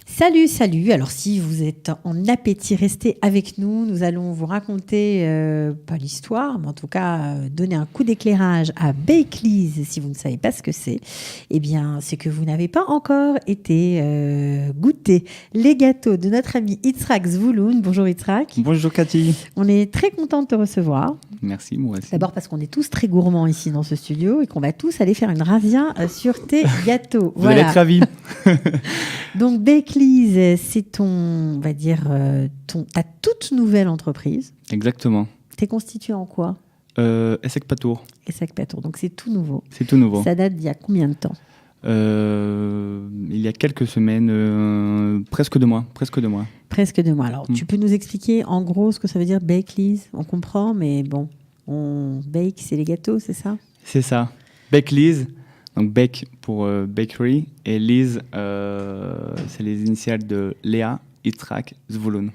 Salut, salut. Alors si vous êtes en appétit, restez avec nous. Nous allons vous raconter, pas l'histoire, mais en tout cas donner un coup d'éclairage à Bakelys. Si vous ne savez pas ce que c'est, eh bien c'est que vous n'avez pas encore été goûter les gâteaux de notre ami Yitzhak Zvouloun. Bonjour Yitzhak. Bonjour Cathy. On est très content de te recevoir. Merci, moi aussi. D'abord parce qu'on est tous très gourmands ici dans ce studio et qu'on va tous aller faire une razzia sur tes gâteaux. Vous allez être ravis. Donc Bakelys, c'est ton, on va dire, ta toute nouvelle entreprise. Exactement. T'es constitué en quoi? Essek Patour. Essek Patour, donc c'est tout nouveau. C'est tout nouveau. Ça date d'il y a combien de temps? Il y a quelques semaines, presque 2 mois. Presque 2 mois. Presque 2 mois. Alors, tu peux nous expliquer en gros ce que ça veut dire Bakelys? On comprend, mais bon, on bake, c'est les gâteaux, c'est ça? C'est ça. Bakelys, donc bake pour bakery, et Liz, c'est les initiales de Léa, Yitzhak, Zvouloun.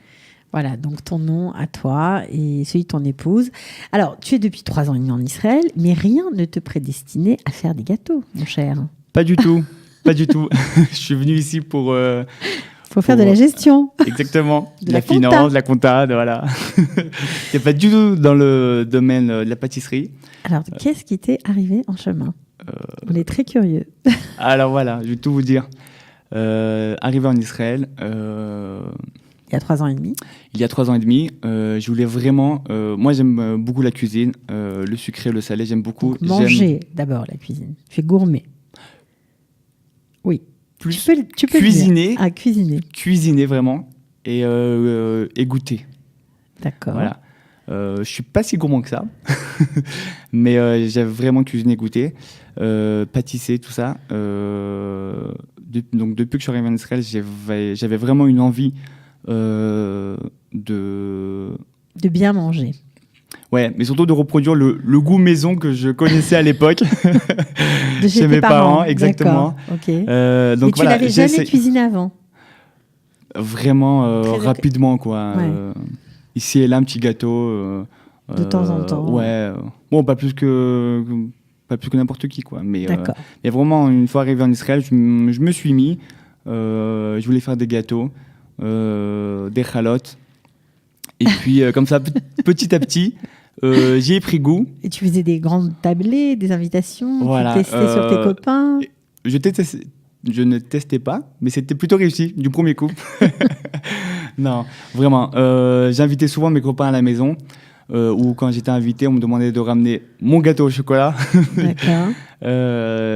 Voilà, donc ton nom à toi et celui de ton épouse. Alors, tu es depuis 3 ans et demi en Israël, mais rien ne te prédestinait à faire des gâteaux, mon cher. Pas du tout, pas du tout. Je suis venu ici pour... Faut faire de la gestion. Exactement. De la finance, de la compta, voilà. C'est pas du tout dans le domaine de la pâtisserie. Alors, qu'est-ce qui t'est arrivé en chemin? On est très curieux. Alors voilà, je vais tout vous dire. Arrivé en Israël... il y a 3 ans et demi. Il y a 3 ans et demi, je voulais vraiment... moi, j'aime beaucoup la cuisine, le sucré, le salé, j'aime beaucoup. Donc, manger d'abord la cuisine. Tu es gourmet. Oui. Plus tu peux cuisiner. Ah, cuisiner. Cuisiner vraiment et goûter. D'accord. Voilà. Je suis pas si gourmand que ça, mais j'aime vraiment cuisiner, goûter, pâtisser, tout ça. Donc depuis que je suis arrivé en Israël, j'avais vraiment une envie de bien manger. Ouais, mais surtout de reproduire le goût maison que je connaissais à l'époque de chez mes parents, exactement. Ok. Donc mais tu n'avais jamais cuisiné avant? Vraiment rapidement, quoi. Ouais. Ici et là, un petit gâteau. De temps en temps. Ouais. Bon, pas plus que n'importe qui, quoi. Mais vraiment, une fois arrivé en Israël, je me suis mis. Je voulais faire des gâteaux, des chalotes. Et puis, comme ça, petit à petit, j'y ai pris goût. Et tu faisais des grandes tablées, des invitations, voilà, tu testais sur tes copains? Je ne testais pas, mais c'était plutôt réussi, du premier coup. Non, vraiment. J'invitais souvent mes copains à la maison, ou quand j'étais invité, on me demandait de ramener mon gâteau au chocolat. D'accord.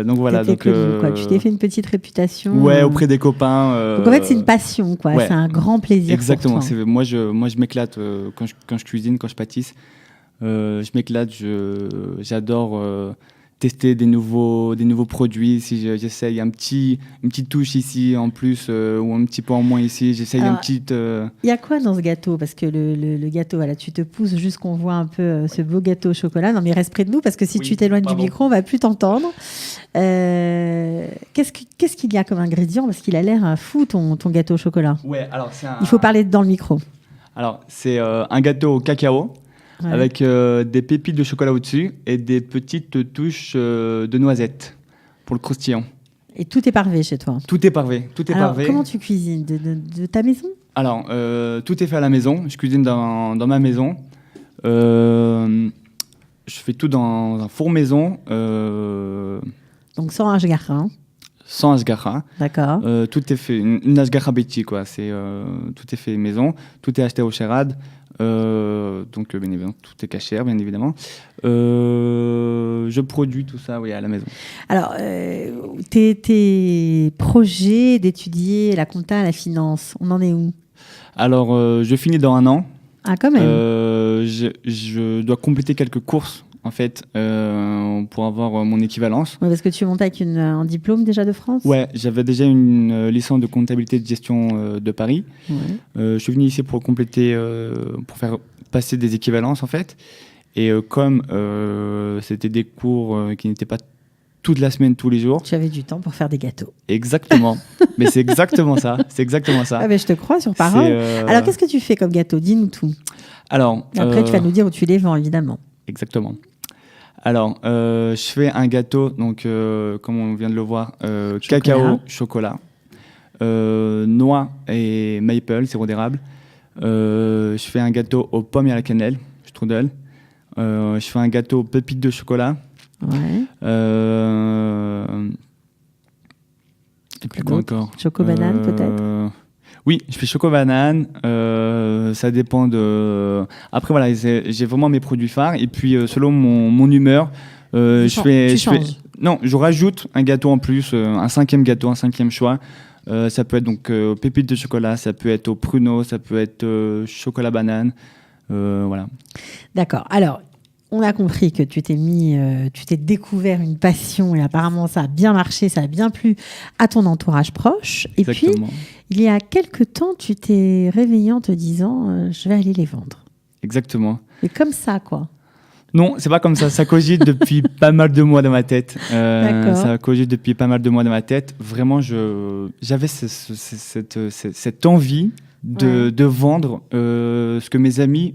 Donc voilà. Donc, quoi. Tu t'es fait une petite réputation. Ouais, auprès des copains. Donc en fait, c'est une passion, quoi. Ouais. C'est un grand plaisir. Exactement. Pour toi. Moi, je m'éclate quand je cuisine, quand je pâtisse. Je m'éclate. J'adore tester des nouveaux produits. Si j'essaye une petite touche ici en plus ou un petit peu en moins ici, j'essaye une petite... Il y a quoi dans ce gâteau? Parce que le gâteau, voilà, tu te pousses juste qu'on voit un peu ce beau gâteau au chocolat. Non, mais reste près de nous parce que si tu t'éloignes du micro, on ne va plus t'entendre. Qu'est-ce qu'il y a comme ingrédient? Parce qu'il a l'air fou, ton gâteau au chocolat. Ouais, alors Il faut parler dans le micro. Alors, c'est un gâteau au cacao. Ouais. Avec des pépites de chocolat au-dessus et des petites touches de noisettes pour le croustillant. Et tout est parvé chez toi? Tout est parvé. Alors, comment tu cuisines? De ta maison? Alors, tout est fait à la maison. Je cuisine dans ma maison. Je fais tout dans un four maison. Donc sans ashgacha, hein? Sans ashgacha. D'accord. Tout est fait, une ashgacha beti, quoi. Tout est fait maison. Tout est acheté au Sherad. Donc bien évidemment tout est caché, bien évidemment. Je produis tout ça, oui, à la maison. Alors tes projets d'étudier la compta, la finance, on en est où? Alors je finis dans 1 an. Ah, quand même. Je dois compléter quelques courses en fait pour avoir mon équivalence. Ouais, parce que tu montes avec un diplôme déjà de France? Ouais, j'avais déjà une licence de comptabilité de gestion de Paris. Ouais. Je suis venu ici pour compléter, pour faire passer des équivalences en fait. Et comme c'était des cours qui n'étaient pas toute la semaine, tous les jours. Tu avais du temps pour faire des gâteaux. Exactement. Mais c'est exactement ça. C'est exactement ça. Ah ben, je te crois sur parole. Alors qu'est-ce que tu fais comme gâteau? Dis-nous tout. Alors. Après, tu vas nous dire où tu les vends, évidemment. Exactement. Alors, je fais un gâteau, donc comme on vient de le voir, cacao, chocolat. noix et maple, sirop d'érable. Je fais un gâteau aux pommes et à la cannelle, strudel. Je fais un gâteau aux pépites de chocolat. Ouais. Et puis quoi encore? Choco-banane, peut-être? Oui, je fais choco-banane. Ça dépend de... Après, voilà, j'ai vraiment mes produits phares. Et puis, selon mon humeur, Tu changes. Non, je rajoute un gâteau en plus, un cinquième gâteau, un cinquième choix. Ça peut être donc pépites de chocolat, ça peut être au pruneau, ça peut être chocolat-banane. Voilà. D'accord. Alors, on a compris que tu t'es découvert une passion et apparemment ça a bien marché, ça a bien plu à ton entourage proche. Et Exactement. puis, il y a quelques temps, tu t'es réveillé en te disant je vais aller les vendre. Exactement. Et comme ça, quoi. Non, c'est pas comme ça. Ça cogite depuis pas mal de mois dans ma tête. Ça cogite depuis pas mal de mois dans ma tête. Vraiment, j'avais cette envie de vendre ce que mes amis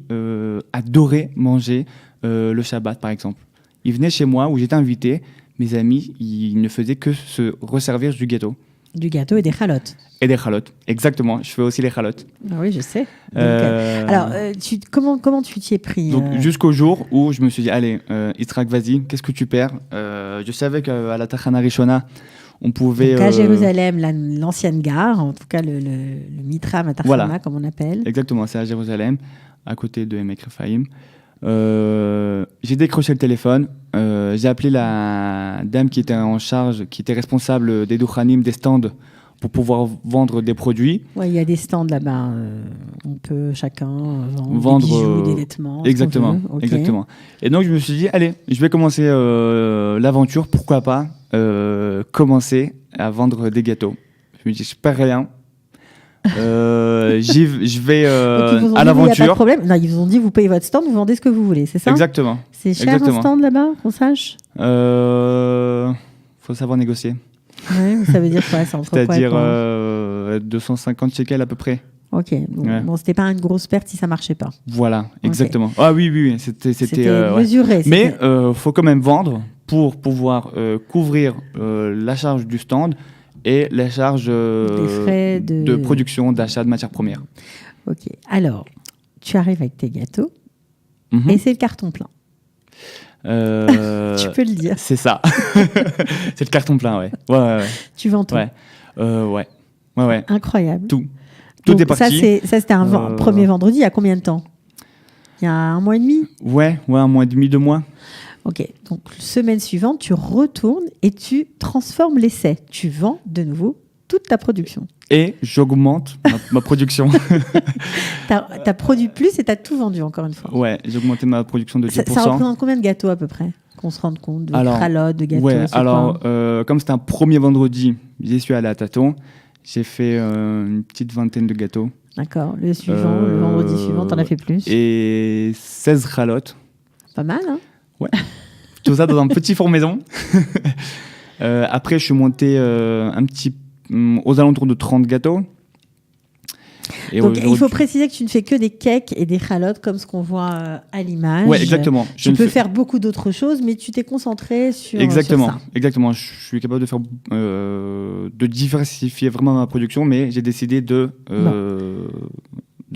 adoraient manger le Shabbat, par exemple. Ils venaient chez moi où j'étais invité. Mes amis, ils ne faisaient que se resservir du gâteau. Du gâteau et des chalotes. Et des chalotes, exactement. Je fais aussi les chalotes. Ah oui, je sais. Donc, alors, comment tu t'y es pris Donc, jusqu'au jour où je me suis dit, allez, Yitzhak, vas-y, qu'est-ce que tu perds? Je savais qu'à la Tachana Rishona, on pouvait... Donc à Jérusalem, l'ancienne gare, en tout cas le Mitra Matachana, voilà. Comme on appelle. Exactement, c'est à Jérusalem, à côté de Emek Rephaim. J'ai décroché le téléphone, j'ai appelé la dame qui était en charge, qui était responsable des Douchanim, des stands, pour pouvoir vendre des produits. Ouais, il y a des stands là-bas, on peut chacun vendre des bijoux, des vêtements. Exactement, okay. Exactement. Et donc je me suis dit, allez, je vais commencer l'aventure, pourquoi pas commencer à vendre des gâteaux. Je me dis, je perds rien. Je vais à l'aventure. Il n'y a pas de problème. Non, ils vous ont dit, vous payez votre stand, vous vendez ce que vous voulez, c'est ça? Exactement. C'est cher un stand là-bas, qu'on sache? Faut savoir négocier. Ouais, ça veut dire quoi? C'est-à-dire 250 shekels à peu près. Ok, bon, c'était pas une grosse perte si ça marchait pas. Voilà, exactement. Okay. Ah oui, c'était mesuré. Ouais. Mais faut quand même vendre pour pouvoir couvrir la charge du stand et la charge des frais de production, d'achat de matières premières. Ok, alors, tu arrives avec tes gâteaux et c'est le carton plein. Tu peux le dire. C'est ça. C'est le carton plein, ouais. Tu vends tout. Ouais. Incroyable. Tout donc, est parti. Ça, c'était un premier vendredi. Il y a combien de temps? Il y a 1 mois et demi? Ouais, 1 mois et demi, 2 mois. Ok, donc semaine suivante, tu retournes et tu transformes l'essai. Tu vends de nouveau toute ta production. Et j'augmente ma production. T'as produit plus et t'as tout vendu encore une fois. Ouais, j'ai augmenté ma production de 10%. Ça représente combien de gâteaux à peu près? Qu'on se rende compte de chalotes, de gâteaux? Ouais, alors comme c'était un premier vendredi, j'y suis allé à tâtons. J'ai fait une petite vingtaine de gâteaux. D'accord. Le vendredi suivant, t'en as fait plus? Et 16 chalotes. Pas mal, hein? Ouais. Tout ça dans un petit four maison. Après, je suis monté aux alentours de 30 gâteaux. Et donc, il faut préciser que tu ne fais que des cakes et des chalotes comme ce qu'on voit à l'image. Ouais, exactement. Tu peux faire beaucoup d'autres choses, mais tu t'es concentré sur ça. Exactement. Je suis capable de diversifier vraiment ma production, mais j'ai décidé de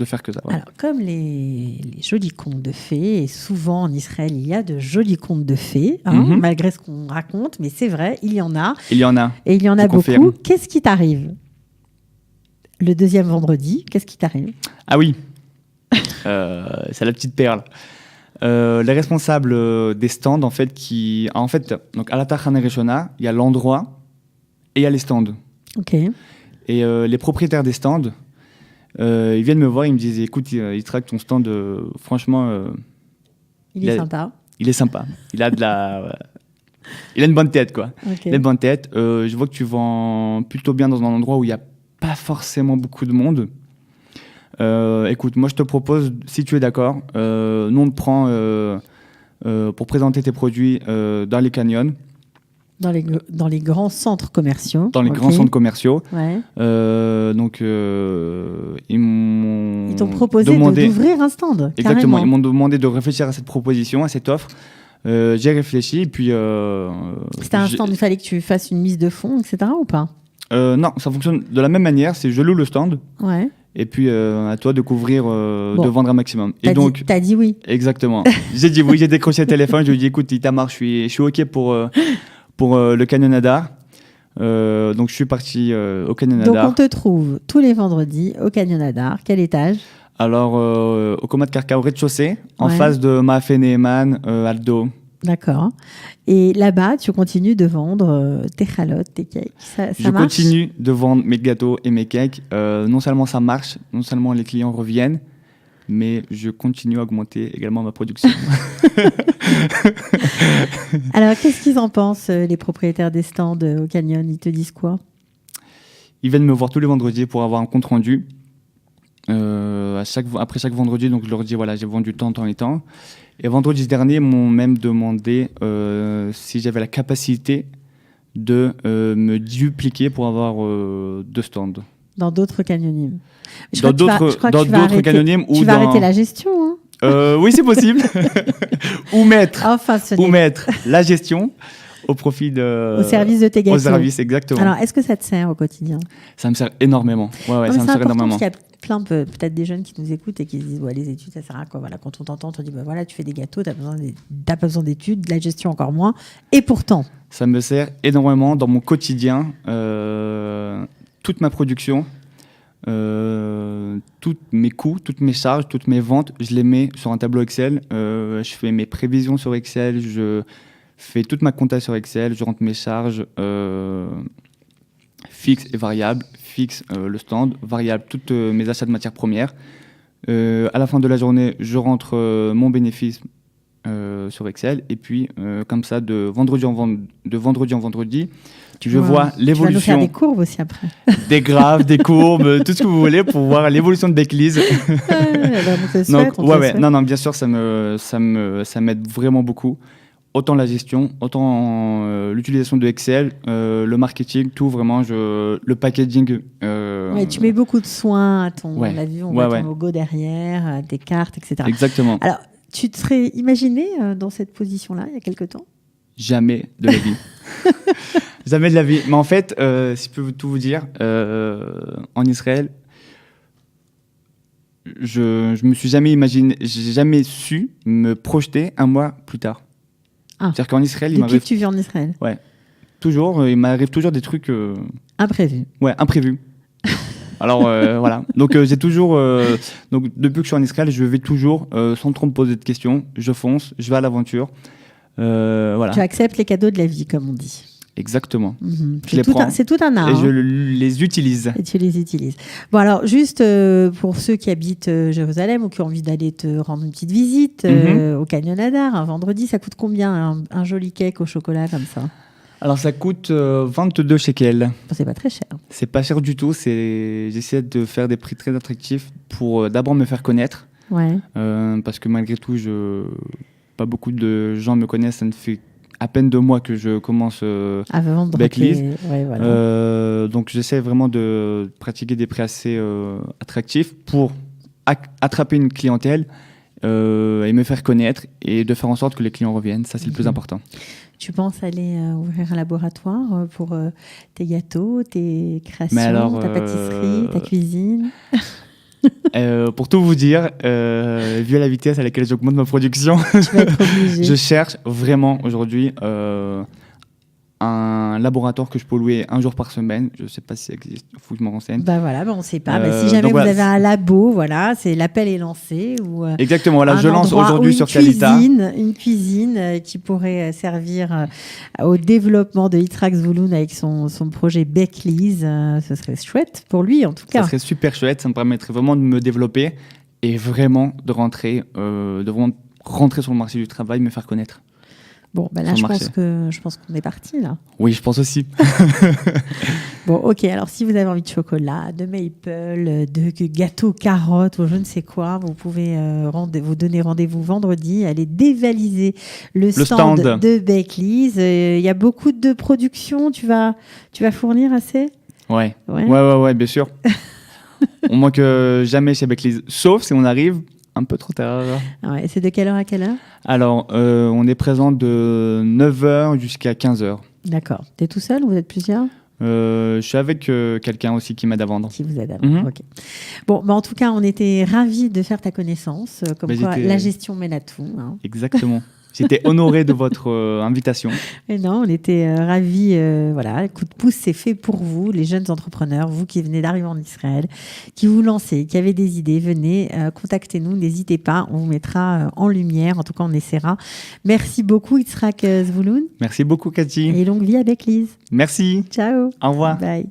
faire que ça. Ouais. Alors, comme les jolis contes de fées, et souvent en Israël, il y a de jolis contes de fées, malgré ce qu'on raconte, mais c'est vrai, il y en a. Il y en a. Et il y en a beaucoup. Qu'est-ce qui t'arrive le deuxième vendredi? Qu'est-ce qui t'arrive? Ah oui, c'est la petite perle. Les responsables des stands, en fait, donc à la Tachana Rishona, il y a l'endroit et il y a les stands. Ok. Et les propriétaires des stands, ils viennent me voir, ils me disent, écoute, Yitzhak, ton stand, franchement... il est sympa. Il est sympa. Il a une bonne tête, quoi. Okay. Il a une bonne tête. Je vois que tu vends plutôt bien dans un endroit où il n'y a pas forcément beaucoup de monde. Écoute, moi je te propose, si tu es d'accord, nous on te prend pour présenter tes produits dans les canyons. Dans les grands centres commerciaux. Dans les grands centres commerciaux. Ouais. Donc ils t'ont proposé d'ouvrir un stand. Exactement, ils m'ont demandé de réfléchir à cette proposition, à cette offre. J'ai réfléchi et puis... C'était un stand, il fallait que tu fasses une mise de fonds, etc. ou pas? Non, ça fonctionne de la même manière. C'est je loue le stand. Ouais. Et puis, à toi de couvrir, de vendre un maximum. Et donc, t'as dit oui. Exactement. J'ai dit oui, j'ai décroché le téléphone. Je lui ai dit, écoute, Itamar, je suis OK pour le Canyon Nadar. Donc, je suis parti au Canyon Nadar. Donc, on te trouve tous les vendredis au Canyon Nadar. Quel étage? Alors, au Coma de Carca, au rez-de-chaussée, en face de Maafé Neeman, Aldo. D'accord. Et là-bas, tu continues de vendre tes chalotes, tes cakes. Ça je marche? continue de vendre mes gâteaux et mes cakes. Non seulement ça marche, non seulement les clients reviennent, mais je continue à augmenter également ma production. Alors, qu'est-ce qu'ils en pensent, les propriétaires des stands au Canyon? Ils te disent quoi? Ils viennent me voir tous les vendredis pour avoir un compte rendu. Après chaque vendredi, donc je leur dis voilà, j'ai vendu tant et tant. Et vendredi dernier, ils m'ont même demandé si j'avais la capacité de me dupliquer pour avoir 2 stands. Dans d'autres canyonimes. Dans d'autres canyonimes ou tu vas arrêter la gestion, hein? Oui, c'est possible. ou mettre la gestion au profit au service de tes gâteaux. Au service, exactement. Alors, est-ce que ça te sert au quotidien? Ça me sert énormément. Ouais, ça me sert énormément. Parce qu'il y a plein, peut-être des jeunes qui nous écoutent et qui se disent ouais, les études, ça sert à quoi? Voilà, quand on t'entend, on dit bah, voilà, tu fais des gâteaux, tu n'as pas besoin d'études, de la gestion encore moins. Et pourtant. Ça me sert énormément dans mon quotidien. Toute ma production, tous mes coûts, toutes mes charges, toutes mes ventes, je les mets sur un tableau Excel. Je fais mes prévisions sur Excel, je fais toute ma compta sur Excel, je rentre mes charges fixes et variables, fixe le stand, variable toutes mes achats de matières premières. À la fin de la journée, je rentre mon bénéfice sur Excel et puis comme ça de vendredi en vendredi, je vois l'évolution. Tu vas nous faire des courbes aussi après. Des graphes, des courbes, tout ce que vous voulez pour voir l'évolution de Bakelise. Non, bien sûr, ça m'aide vraiment beaucoup. Autant la gestion, autant l'utilisation de Excel, le marketing, tout vraiment, le packaging. Tu mets beaucoup de soin à ton, on voit ton logo derrière, tes cartes, etc. Exactement. Alors, tu te serais imaginé dans cette position-là il y a quelque temps? Jamais de la vie. Jamais de la vie. Mais en fait, si je peux tout vous dire, en Israël, je me suis jamais imaginé, j'ai jamais su me projeter un mois plus tard. C'est-à-dire qu'en Israël, depuis que tu vis en Israël. Ouais. Toujours, il m'arrive toujours des trucs imprévus. Ouais, imprévus. Alors voilà. Donc j'ai toujours donc depuis que je suis en Israël, je vais toujours sans trop me poser de questions, je fonce, je vais à l'aventure. Voilà. Tu acceptes les cadeaux de la vie, comme on dit. Exactement. C'est tout un art. Et je les utilise. Et tu les utilises. Bon, alors, juste pour ceux qui habitent Jérusalem ou qui ont envie d'aller te rendre une petite visite au Canyon Nadar, un vendredi, ça coûte combien un joli cake au chocolat comme ça? Alors, ça coûte 22 shekels. Bon, c'est pas très cher. C'est pas cher du tout. J'essaie de faire des prix très attractifs pour d'abord me faire connaître. Ouais. Parce que malgré tout, pas beaucoup de gens me connaissent. Ça ne fait à peine 2 mois que je commence à vendre Bakelise. Donc j'essaie vraiment de pratiquer des prix assez attractifs pour attraper une clientèle et me faire connaître et de faire en sorte que les clients reviennent. Ça, c'est le plus important. Tu penses aller ouvrir un laboratoire pour tes gâteaux, tes créations, ta pâtisserie, ta cuisine? Pour tout vous dire, vu la vitesse à laquelle j'augmente ma production, tu vas être obligé. Je cherche vraiment aujourd'hui un laboratoire que je peux louer 1 jour par semaine. Je ne sais pas si ça existe, il faut que je me renseigne. On ne sait pas. Si jamais vous avez un labo, l'appel est lancé. Exactement, je lance aujourd'hui sur Kalita. Une cuisine qui pourrait servir au développement de Yitzhak Zvouloun avec son projet Bakelise. Ce serait chouette pour lui, en tout cas. Ça serait super chouette, ça me permettrait vraiment de me développer et vraiment de rentrer sur le marché du travail, me faire connaître. Bon, là, je pense qu'on est parti, là. Oui, je pense aussi. Bon, ok. Alors, si vous avez envie de chocolat, de maple, de gâteau carotte ou je ne sais quoi, vous pouvez vous donner rendez-vous vendredi, aller dévaliser le stand de Bakelise. Il y a beaucoup de production. Tu vas fournir assez? Ouais, bien sûr. On manque jamais chez Bakelise, sauf si on arrive un peu trop tard. Ouais, c'est de quelle heure à quelle heure? Alors, on est présent de 9h jusqu'à 15h. D'accord. T'es tout seul ou vous êtes plusieurs? Je suis avec quelqu'un aussi qui m'aide à vendre. Qui vous aide à vendre, ok. Bon, en tout cas, on était ravis de faire ta connaissance. Comme quoi, la gestion mène à tout. Hein. Exactement. J'étais honoré de votre invitation. Et non, on était ravis. Voilà, coup de pouce, c'est fait pour vous, les jeunes entrepreneurs, vous qui venez d'arriver en Israël, qui vous lancez, qui avez des idées, venez, contactez-nous, n'hésitez pas, on vous mettra en lumière, en tout cas on essaiera. Merci beaucoup Yitzhak Zvouloun. Merci beaucoup Cathy. Et longue vie avec Lise. Merci. Ciao. Au revoir. Bye.